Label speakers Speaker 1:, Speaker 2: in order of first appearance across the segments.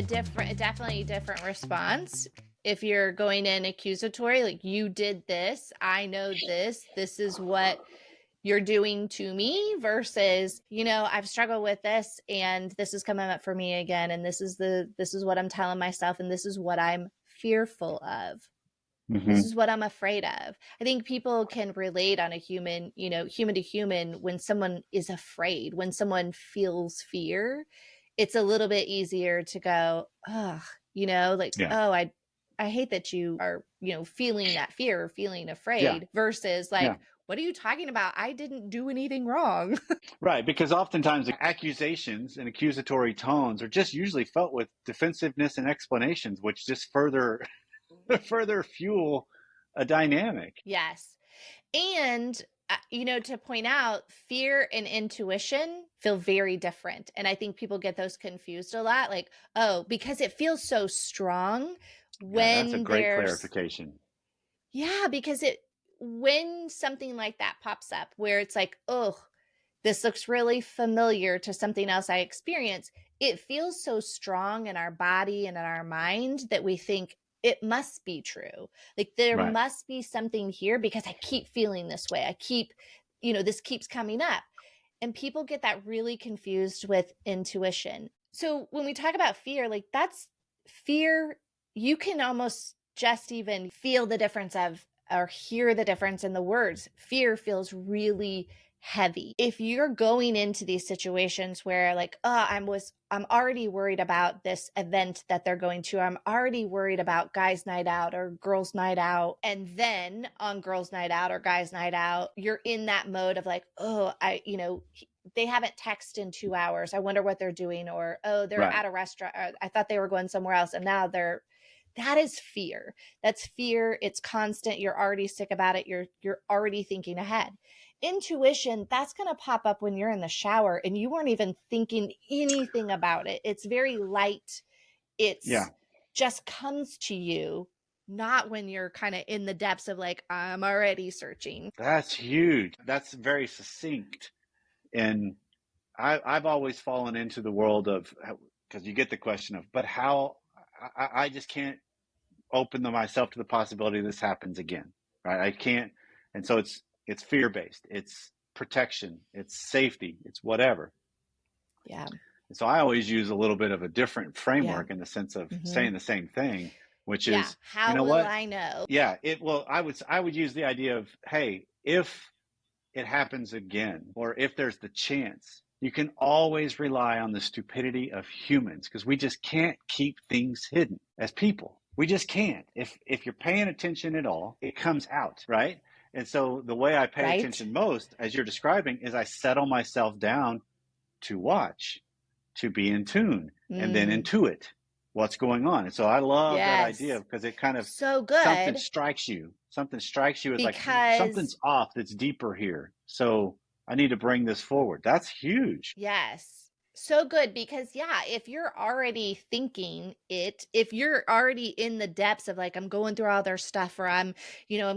Speaker 1: definitely a different response. If you're going in accusatory, like, you did this, I know this is what you're doing to me, versus, I've struggled with this and this is coming up for me again. And this is what I'm telling myself. And this is what I'm fearful of. This is what I'm afraid of. I think people can relate on a human to human, when someone is afraid, when someone feels fear, it's a little bit easier to go, oh, oh, I hate that you are, feeling that fear or feeling afraid, versus like, what are you talking about? I didn't do anything wrong.
Speaker 2: Right, because oftentimes accusations and accusatory tones are just usually felt with defensiveness and explanations, which just further fuel a dynamic.
Speaker 1: Yes. And, to point out, fear and intuition feel very different. And I think people get those confused a lot. Like, oh, because it feels so strong when
Speaker 2: that's a great clarification.
Speaker 1: Yeah, because when something like that pops up, where it's like, oh, this looks really familiar to something else I experience, it feels so strong in our body and in our mind that we think it must be true. Like, there must be something here, because I keep feeling this way. I keep, this keeps coming up. And people get that really confused with intuition. So when we talk about fear, like, that's fear, you can almost just even feel the difference of, or hear the difference in the words. Fear feels really heavy. If you're going into these situations where, like, I'm already worried about this event that they're going to, I'm already worried about guys' night out or girls' night out, and then on girls' night out or guys' night out, you're in that mode of like, oh, they haven't texted in 2 hours, I wonder what they're doing, or, oh, they're at a restaurant, or, I thought they were going somewhere else and now that is fear. That's fear. It's constant. You're already sick about it. You're already thinking ahead. Intuition, that's going to pop up when you're in the shower and you weren't even thinking anything about it. It's very light. It's just comes to you, not when you're kind of in the depths of like, I'm already searching.
Speaker 2: That's huge. That's very succinct. And I've always fallen into the world of, because you get the question of, but how, I just can't open myself to the possibility this happens again, right? I can't. And so it's fear-based, it's protection, it's safety, it's whatever.
Speaker 1: Yeah.
Speaker 2: And so I always use a little bit of a different framework in the sense of saying the same thing, which is,
Speaker 1: how will I know?
Speaker 2: Yeah, I would use the idea of, hey, if it happens again, or if there's the chance, you can always rely on the stupidity of humans, because we just can't keep things hidden as people. We just can't. If you're paying attention at all, it comes out, right? And so the way I pay attention most, as you're describing, is I settle myself down to watch, to be in tune, and then intuit what's going on. And so I love that idea, because it kind of,
Speaker 1: so good.
Speaker 2: Something strikes you as like, something's off, that's deeper here. So I need to bring this forward. That's huge.
Speaker 1: Yes. So good, because if you're already thinking it, if you're already in the depths of like, I'm going through all their stuff, or I'm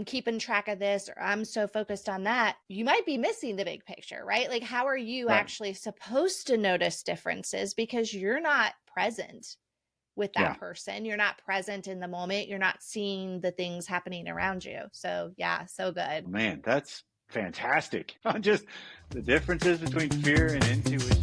Speaker 1: keeping track of this, or I'm so focused on that, you might be missing the big picture, right? Like, how are you actually supposed to notice differences, because you're not present with that person. You're not present in the moment. You're not seeing the things happening around you. So so good.
Speaker 2: Man, that's fantastic. Just the differences between fear and intuition.